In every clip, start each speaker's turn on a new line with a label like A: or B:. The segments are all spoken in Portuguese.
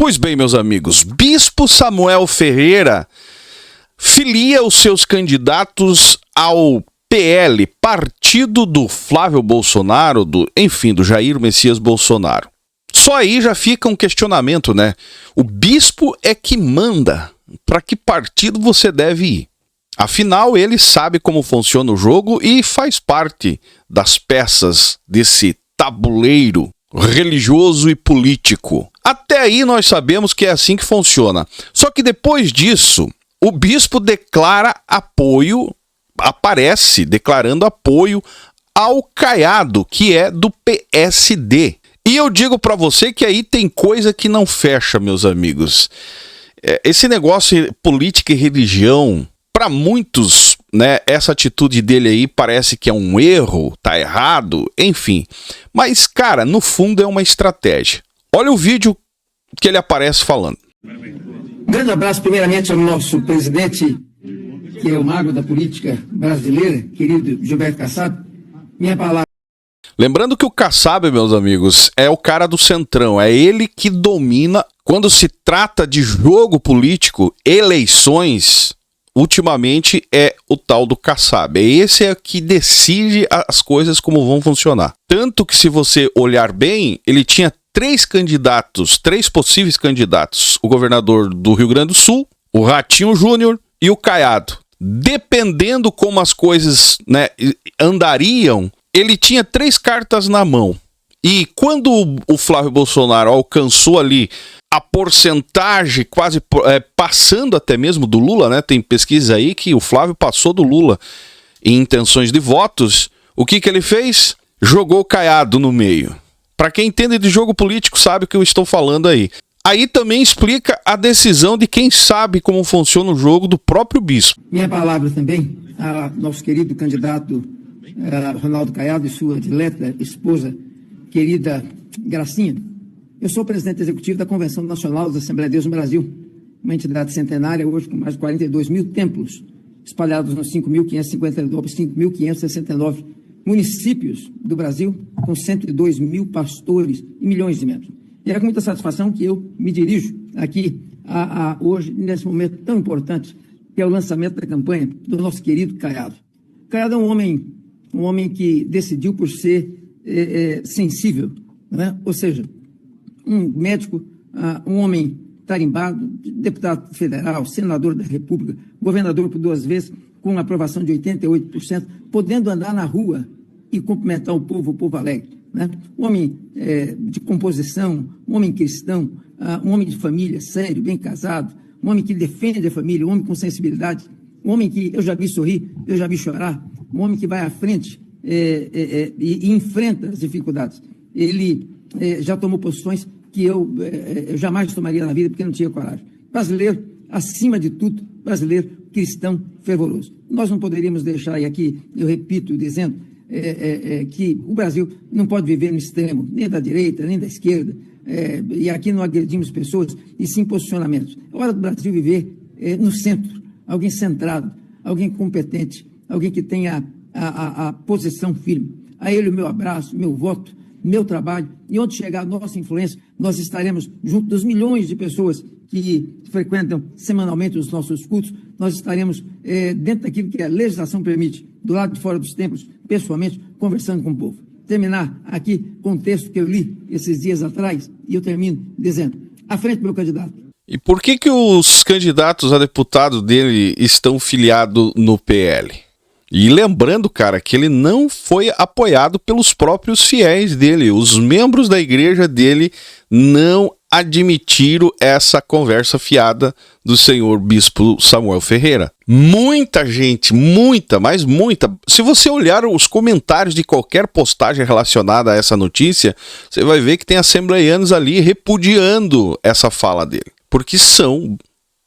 A: Pois bem, meus amigos, Bispo Samuel Ferreira filia os seus candidatos ao PL, partido do Flávio Bolsonaro, do Jair Messias Bolsonaro. Só aí já fica um questionamento, né? O bispo é que manda para que partido você deve ir. Afinal, ele sabe como funciona o jogo e faz parte das peças desse tabuleiro religioso e político. Até aí nós sabemos que é assim que funciona. Só que depois disso, o bispo declara apoio, aparece declarando apoio ao Caiado, que é do PSD. E eu digo para você que aí tem coisa que não fecha, meus amigos. Esse negócio política e religião, para muitos, né, essa atitude dele aí parece que é um erro, tá errado, enfim. Mas, cara, no fundo é uma estratégia. Olha o vídeo que ele aparece falando.
B: Um grande abraço primeiramente ao nosso presidente, que é o mago da política brasileira, querido Gilberto Kassab. Minha palavra.
A: Lembrando que o Kassab, meus amigos, é o cara do Centrão, é ele que domina quando se trata de jogo político, eleições. Ultimamente é o tal do Kassab. Esse é que decide as coisas como vão funcionar. Tanto que se você olhar bem, ele tinha três possíveis candidatos. O governador do Rio Grande do Sul, o Ratinho Júnior e o Caiado. Dependendo como as coisas, né, andariam, ele tinha três cartas na mão. E quando o Flávio Bolsonaro alcançou ali a porcentagem quase passando até mesmo do Lula, né? Tem pesquisa aí que o Flávio passou do Lula em intenções de votos. O que ele fez? Jogou o Caiado no meio. Para quem entende de jogo político sabe o que eu estou falando aí. Aí também explica a decisão de quem sabe como funciona o jogo do próprio bispo.
B: Minha palavra também ao nosso querido candidato Ronaldo Caiado e sua dileta esposa, querida Gracinha. Eu sou presidente executivo da Convenção Nacional da Assembleia de Deus no Brasil, uma entidade centenária hoje com mais de 42 mil templos, espalhados nos 5.569 municípios do Brasil, com 102 mil pastores e milhões de membros. E é com muita satisfação que eu me dirijo aqui hoje, nesse momento tão importante, que é o lançamento da campanha do nosso querido Caiado. Caiado é um homem que decidiu por ser sensível, né? Ou seja, um médico, um homem tarimbado, deputado federal, senador da República, governador por 2 vezes, com aprovação de 88%, podendo andar na rua e cumprimentar o povo alegre, né? Um homem de composição, um homem cristão, um homem de família, sério, bem casado, um homem que defende a família, um homem com sensibilidade, um homem que eu já vi sorrir, eu já vi chorar, um homem que vai à frente e enfrenta as dificuldades. Ele já tomou posições que eu jamais tomaria na vida porque não tinha coragem. Brasileiro, acima de tudo, brasileiro cristão fervoroso. Nós não poderíamos deixar, e aqui eu repito dizendo, que o Brasil não pode viver no extremo, nem da direita, nem da esquerda, e aqui não agredimos pessoas, e sim posicionamentos. É hora do Brasil viver no centro, alguém centrado, alguém competente, alguém que tenha a posição firme. A ele o meu abraço, meu voto, meu trabalho, e onde chegar a nossa influência, nós estaremos junto dos milhões de pessoas que frequentam semanalmente os nossos cultos, nós estaremos dentro daquilo que a legislação permite, do lado de fora dos templos, pessoalmente, conversando com o povo. Terminar aqui com um texto que eu li esses dias atrás, e eu termino dizendo, à frente do meu candidato.
A: E por que os candidatos a deputado dele estão filiados no PL? E lembrando, cara, que ele não foi apoiado pelos próprios fiéis dele. Os membros da igreja dele não admitiram essa conversa fiada do senhor Bispo Samuel Ferreira. Muita gente, mas muita. Se você olhar os comentários de qualquer postagem relacionada a essa notícia, você vai ver que tem assembleianos ali repudiando essa fala dele. Porque são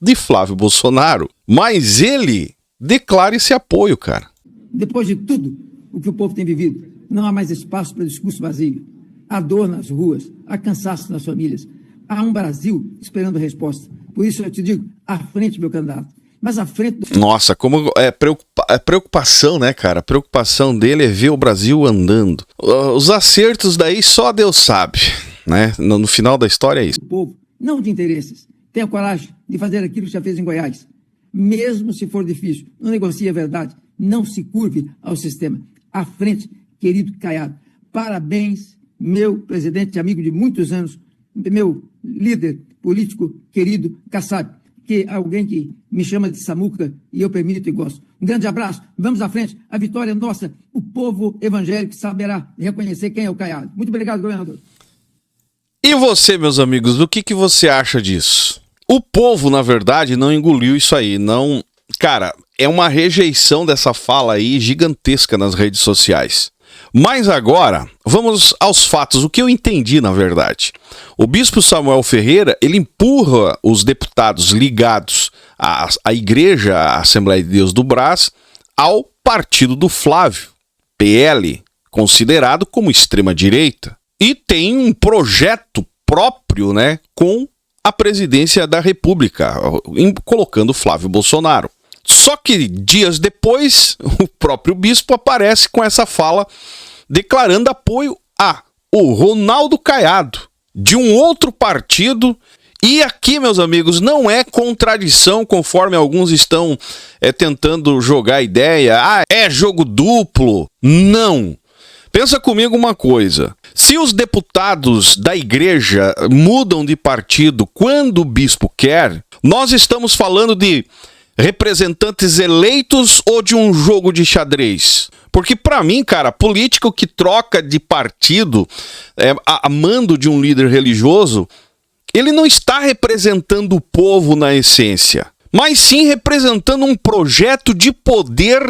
A: de Flávio Bolsonaro. Mas ele declara esse apoio, cara.
B: Depois de tudo o que o povo tem vivido, não há mais espaço para discurso vazio. Há dor nas ruas, há cansaço nas famílias. Há um Brasil esperando a resposta. Por isso eu te digo, à frente, meu candidato. Mas à frente...
A: Nossa, como é preocupação, né, cara? A preocupação dele é ver o Brasil andando. Os acertos daí só Deus sabe, né? No final da história é isso.
B: O povo não de interesses. Tenha coragem de fazer aquilo que já fez em Goiás. Mesmo se for difícil, não negocie a verdade, não se curve ao sistema. À frente, querido Caiado. Parabéns, meu presidente, amigo de muitos anos, meu líder político querido Kassab, que é alguém que me chama de Samuca e eu permito e gosto. Um grande abraço, vamos à frente, a vitória é nossa, o povo evangélico saberá reconhecer quem é o Caiado. Muito obrigado, governador.
A: E você, meus amigos, o que você acha disso? O povo, na verdade, não engoliu isso aí, não... Cara, é uma rejeição dessa fala aí gigantesca nas redes sociais. Mas agora, vamos aos fatos, o que eu entendi, na verdade. O bispo Samuel Ferreira, ele empurra os deputados ligados à igreja, à Assembleia de Deus do Brás, ao partido do Flávio, PL, considerado como extrema-direita. E tem um projeto próprio, né, com a presidência da República, colocando Flávio Bolsonaro. Só que dias depois, o próprio bispo aparece com essa fala declarando apoio a o Ronaldo Caiado, de um outro partido. E aqui, meus amigos, não é contradição, conforme alguns estão tentando jogar a ideia. É jogo duplo. Não. Pensa comigo uma coisa. Se os deputados da igreja mudam de partido quando o bispo quer, nós estamos falando de representantes eleitos ou de um jogo de xadrez? Porque pra mim, cara, político que troca de partido a mando de um líder religioso, ele não está representando o povo na essência, mas sim representando um projeto de poder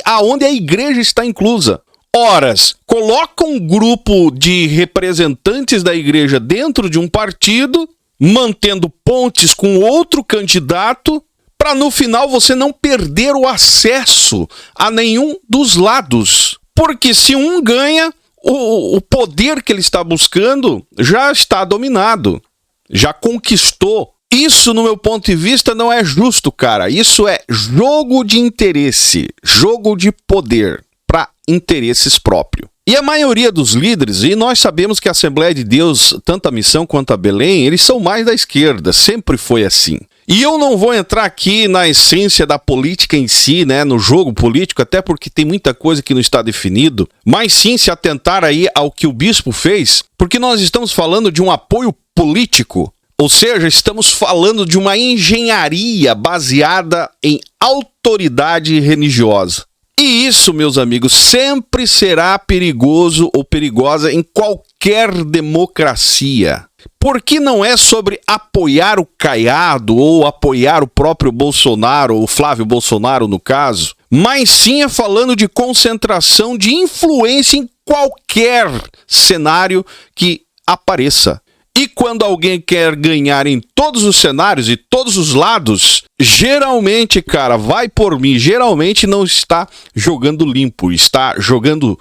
A: aonde a igreja está inclusa. Horas, coloca um grupo de representantes da igreja dentro de um partido, mantendo pontes com outro candidato, para no final você não perder o acesso a nenhum dos lados. Porque se um ganha, o poder que ele está buscando já está dominado, já conquistou. Isso, no meu ponto de vista, não é justo, cara. Isso é jogo de interesse, jogo de poder para interesses próprios. E a maioria dos líderes, e nós sabemos que a Assembleia de Deus, tanto a Missão quanto a Belém, eles são mais da esquerda, sempre foi assim. E eu não vou entrar aqui na essência da política em si, né, no jogo político, até porque tem muita coisa que não está definido, mas sim se atentar aí ao que o bispo fez, porque nós estamos falando de um apoio político, ou seja, estamos falando de uma engenharia baseada em autoridade religiosa. E isso, meus amigos, sempre será perigoso ou perigosa em qualquer democracia. Porque não é sobre apoiar o Caiado ou apoiar o próprio Bolsonaro, ou Flávio Bolsonaro no caso, mas sim é falando de concentração de influência em qualquer cenário que apareça. E quando alguém quer ganhar em todos os cenários e todos os lados, geralmente, cara, vai por mim, geralmente não está jogando limpo, está jogando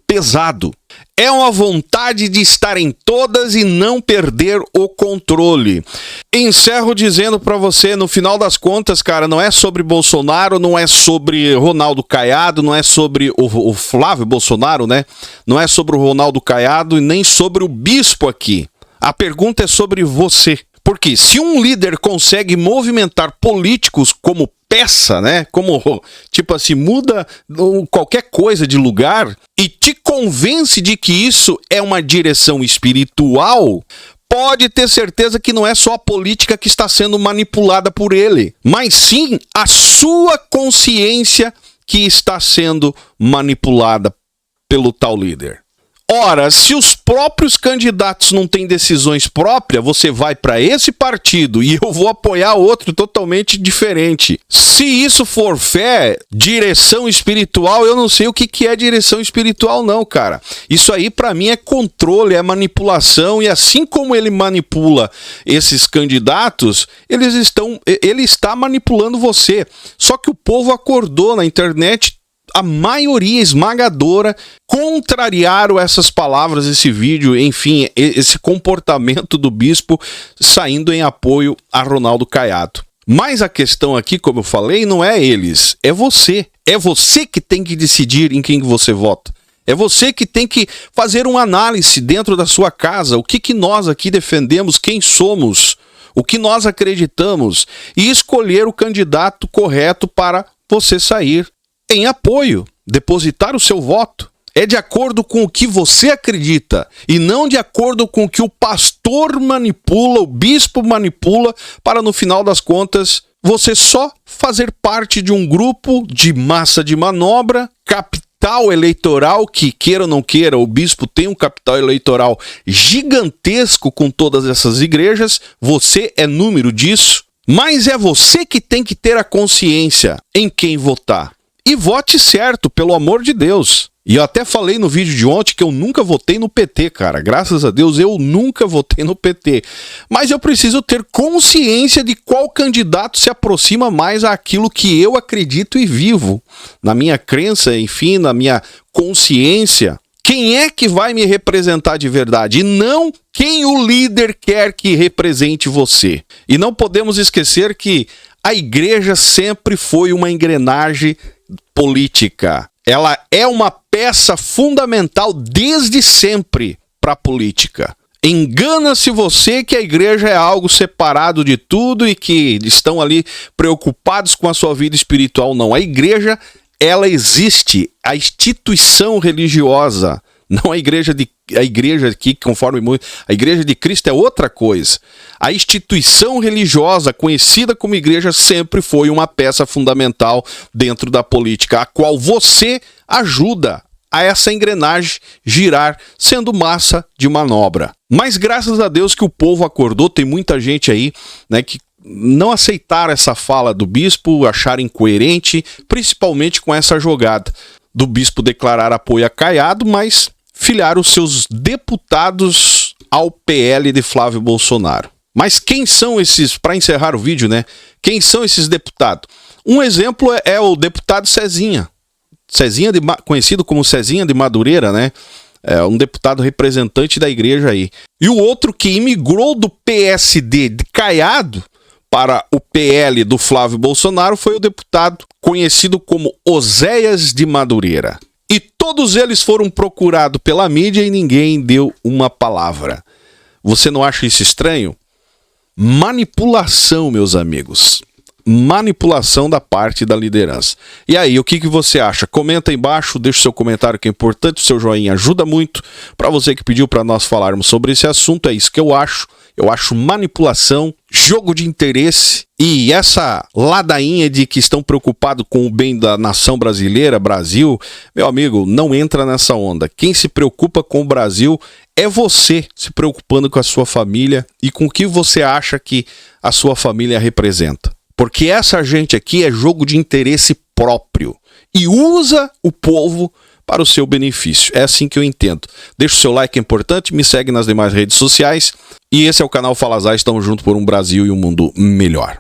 A: pesado. É uma vontade de estar em todas e não perder o controle. Encerro dizendo pra você, no final das contas, cara, não é sobre Bolsonaro, não é sobre Ronaldo Caiado, não é sobre o Flávio Bolsonaro, né? Não é sobre o Ronaldo Caiado e nem sobre o bispo aqui. A pergunta é sobre você. Porque se um líder consegue movimentar políticos como peça, né? Como, tipo assim, muda qualquer coisa de lugar e te convence de que isso é uma direção espiritual, pode ter certeza que não é só a política que está sendo manipulada por ele, mas sim a sua consciência que está sendo manipulada pelo tal líder. Ora, se os próprios candidatos não têm decisões próprias, você vai para esse partido e eu vou apoiar outro totalmente diferente. Se isso for fé, direção espiritual, eu não sei o que é direção espiritual não, cara. Isso aí para mim é controle, é manipulação, e assim como ele manipula esses candidatos, ele está manipulando você. Só que o povo acordou na internet. A maioria esmagadora contrariaram essas palavras, esse vídeo, enfim, esse comportamento do bispo saindo em apoio a Ronaldo Caiado. Mas a questão aqui, como eu falei, não é eles, é você. É você que tem que decidir em quem você vota. É você que tem que fazer uma análise dentro da sua casa. O que nós aqui defendemos, quem somos, o que nós acreditamos e escolher o candidato correto para você sair em apoio, depositar o seu voto. É de acordo com o que você acredita e não de acordo com o que o pastor manipula, o bispo manipula, para no final das contas você só fazer parte de um grupo de massa de manobra, capital eleitoral, que queira ou não queira, o bispo tem um capital eleitoral gigantesco com todas essas igrejas, você é número disso, mas é você que tem que ter a consciência em quem votar. E vote certo, pelo amor de Deus. E eu até falei no vídeo de ontem que eu nunca votei no PT, cara. Graças a Deus eu nunca votei no PT. Mas eu preciso ter consciência de qual candidato se aproxima mais àquilo que eu acredito e vivo. Na minha crença, enfim, na minha consciência. Quem é que vai me representar de verdade? E não quem o líder quer que represente você. E não podemos esquecer que a igreja sempre foi uma engrenagem política. Ela é uma peça fundamental desde sempre para a política. Engana-se você que a igreja é algo separado de tudo e que estão ali preocupados com a sua vida espiritual. Não, a igreja, ela existe, a instituição religiosa, não a igreja aqui, conforme muito, a igreja de Cristo é outra coisa. A instituição religiosa, conhecida como igreja, sempre foi uma peça fundamental dentro da política, a qual você ajuda a essa engrenagem girar, sendo massa de manobra. Mas graças a Deus que o povo acordou, tem muita gente aí, né, que não aceitaram essa fala do bispo, acharam incoerente, principalmente com essa jogada do bispo declarar apoio a Caiado, mas filiar os seus deputados ao PL de Flávio Bolsonaro. Mas quem são esses, para encerrar o vídeo, né? Quem são esses deputados? Um exemplo é o deputado Cezinha. Conhecido como Cezinha de Madureira, né? É um deputado representante da igreja aí. E o outro que imigrou do PSD de Caiado para o PL do Flávio Bolsonaro foi o deputado conhecido como Oséias de Madureira. E todos eles foram procurados pela mídia e ninguém deu uma palavra. Você não acha isso estranho? Manipulação, meus amigos. Manipulação da parte da liderança. E aí, o que você acha? Comenta aí embaixo, deixa o seu comentário que é importante, o seu joinha ajuda muito. Para você que pediu para nós falarmos sobre esse assunto, é isso que eu acho. Eu acho manipulação, jogo de interesse e essa ladainha de que estão preocupados com o bem da nação brasileira, Brasil. Meu amigo, não entra nessa onda. Quem se preocupa com o Brasil é você se preocupando com a sua família e com o que você acha que a sua família representa. Porque essa gente aqui é jogo de interesse próprio e usa o povo para o seu benefício. É assim que eu entendo. Deixa o seu like, é importante, me segue nas demais redes sociais. E esse é o canal Fala Zay, estamos juntos por um Brasil e um mundo melhor.